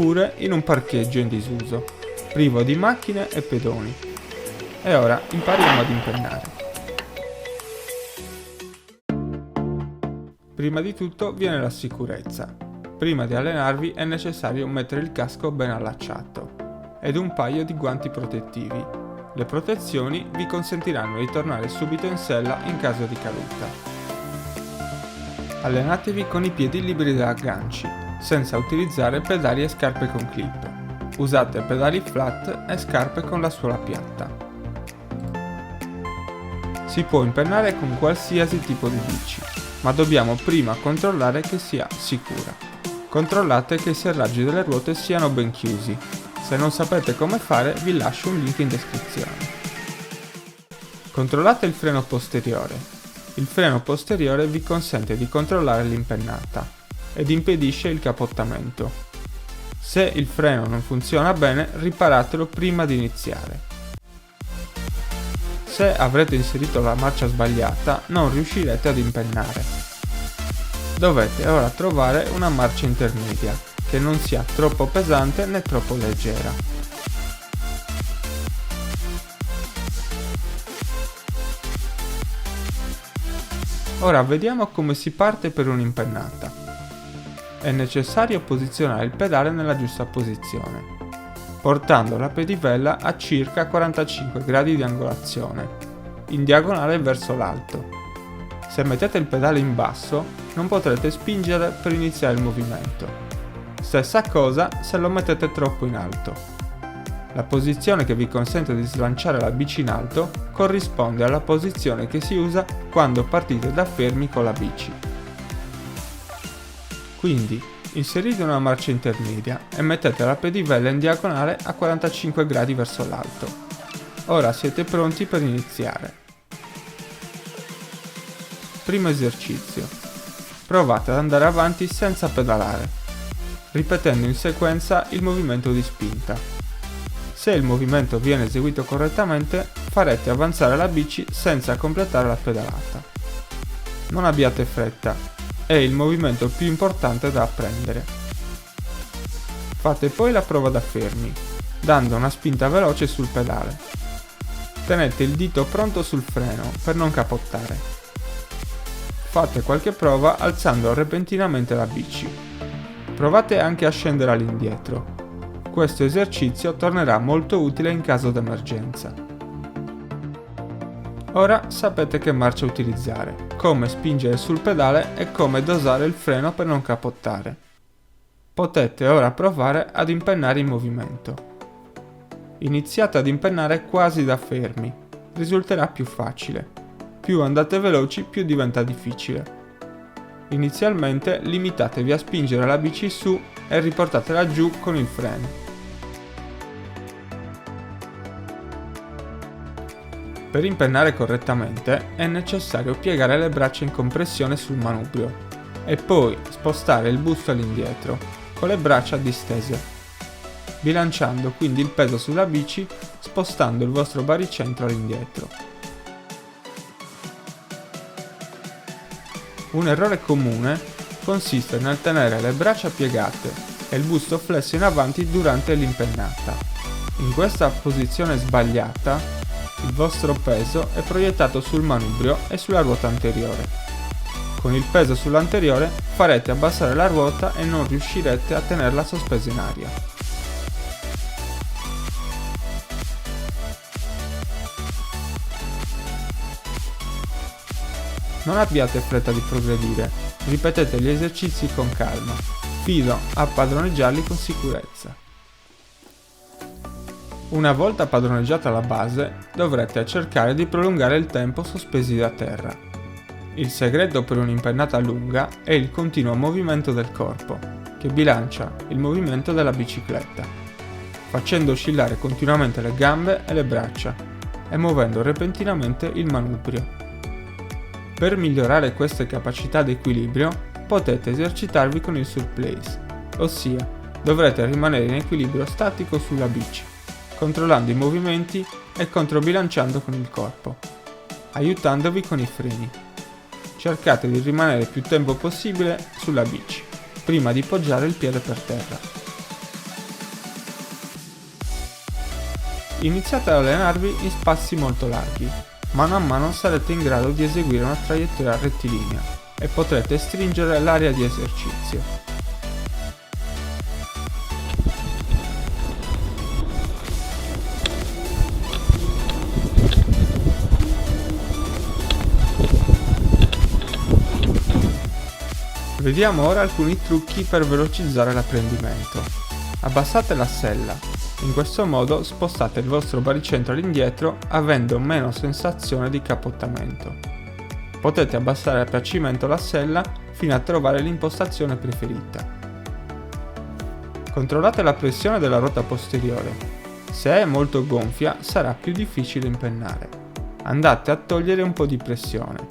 oppure in un parcheggio in disuso, privo di macchine e pedoni. E ora impariamo ad impennare. Prima di tutto viene la sicurezza. Prima di allenarvi è necessario mettere il casco ben allacciato ed un paio di guanti protettivi. Le protezioni vi consentiranno di tornare subito in sella in caso di caduta. Allenatevi con i piedi liberi da agganci, senza utilizzare pedali e scarpe con clip. Usate pedali flat e scarpe con la suola piatta. Si può impennare con qualsiasi tipo di bici, ma dobbiamo prima controllare che sia sicura. Controllate che i serraggi delle ruote siano ben chiusi. Se non sapete come fare, vi lascio un link in descrizione. Controllate il freno posteriore. Il freno posteriore vi consente di controllare l'impennata ed impedisce il capottamento. Se il freno non funziona bene, riparatelo prima di iniziare. Se avrete inserito la marcia sbagliata, non riuscirete ad impennare. Dovete ora trovare una marcia intermedia, che non sia troppo pesante né troppo leggera. Ora vediamo come si parte per un'impennata. È necessario posizionare il pedale nella giusta posizione, portando la pedivella a circa 45 gradi di angolazione, in diagonale verso l'alto. Se mettete il pedale in basso, non potrete spingere per iniziare il movimento. Stessa cosa se lo mettete troppo in alto. La posizione che vi consente di slanciare la bici in alto corrisponde alla posizione che si usa quando partite da fermi con la bici. Quindi, inserite una marcia intermedia e mettete la pedivella in diagonale a 45 gradi verso l'alto. Ora siete pronti per iniziare. Primo esercizio. Provate ad andare avanti senza pedalare, ripetendo in sequenza il movimento di spinta. Se il movimento viene eseguito correttamente, farete avanzare la bici senza completare la pedalata. Non abbiate fretta, è il movimento più importante da apprendere. Fate poi la prova da fermi, dando una spinta veloce sul pedale. Tenete il dito pronto sul freno per non capottare. Fate qualche prova alzando repentinamente la bici. Provate anche a scendere all'indietro. Questo esercizio tornerà molto utile in caso d'emergenza. Ora sapete che marcia utilizzare, come spingere sul pedale e come dosare il freno per non capottare. Potete ora provare ad impennare in movimento. Iniziate ad impennare quasi da fermi, risulterà più facile. Più andate veloci, più diventa difficile. Inizialmente limitatevi a spingere la bici su e riportatela giù con il freno. Per impennare correttamente è necessario piegare le braccia in compressione sul manubrio e poi spostare il busto all'indietro con le braccia distese, bilanciando quindi il peso sulla bici spostando il vostro baricentro all'indietro. Un errore comune consiste nel tenere le braccia piegate e il busto flesso in avanti durante l'impennata. In questa posizione sbagliata, il vostro peso è proiettato sul manubrio e sulla ruota anteriore. Con il peso sull'anteriore farete abbassare la ruota e non riuscirete a tenerla sospesa in aria. Non abbiate fretta di progredire, ripetete gli esercizi con calma, fino a padroneggiarli con sicurezza. Una volta padroneggiata la base, dovrete cercare di prolungare il tempo sospesi da terra. Il segreto per un'impennata lunga è il continuo movimento del corpo, che bilancia il movimento della bicicletta, facendo oscillare continuamente le gambe e le braccia e muovendo repentinamente il manubrio. Per migliorare queste capacità di equilibrio, potete esercitarvi con il surplace, ossia dovrete rimanere in equilibrio statico sulla bici, controllando i movimenti e controbilanciando con il corpo, aiutandovi con i freni. Cercate di rimanere il più tempo possibile sulla bici, prima di poggiare il piede per terra. Iniziate ad allenarvi in spazi molto larghi. Mano a mano sarete in grado di eseguire una traiettoria rettilinea e potrete stringere l'area di esercizio. Vediamo ora alcuni trucchi per velocizzare l'apprendimento. Abbassate la sella. In questo modo spostate il vostro baricentro all'indietro avendo meno sensazione di capottamento. Potete abbassare a piacimento la sella fino a trovare l'impostazione preferita. Controllate la pressione della ruota posteriore. Se è molto gonfia sarà più difficile impennare. Andate a togliere un po' di pressione.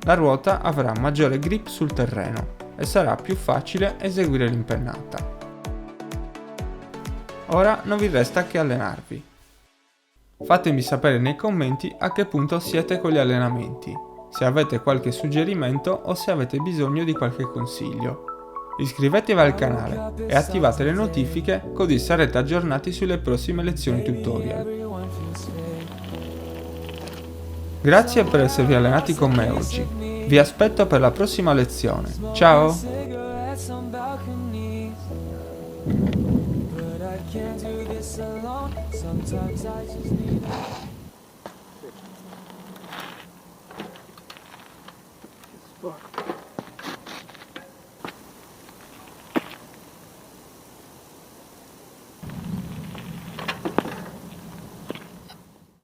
La ruota avrà maggiore grip sul terreno e sarà più facile eseguire l'impennata. Ora non vi resta che allenarvi. Fatemi sapere nei commenti a che punto siete con gli allenamenti, se avete qualche suggerimento o se avete bisogno di qualche consiglio. Iscrivetevi al canale e attivate le notifiche così sarete aggiornati sulle prossime lezioni tutorial. Grazie per esservi allenati con me oggi. Vi aspetto per la prossima lezione. Ciao! Can't do this alone. Sometimes I just need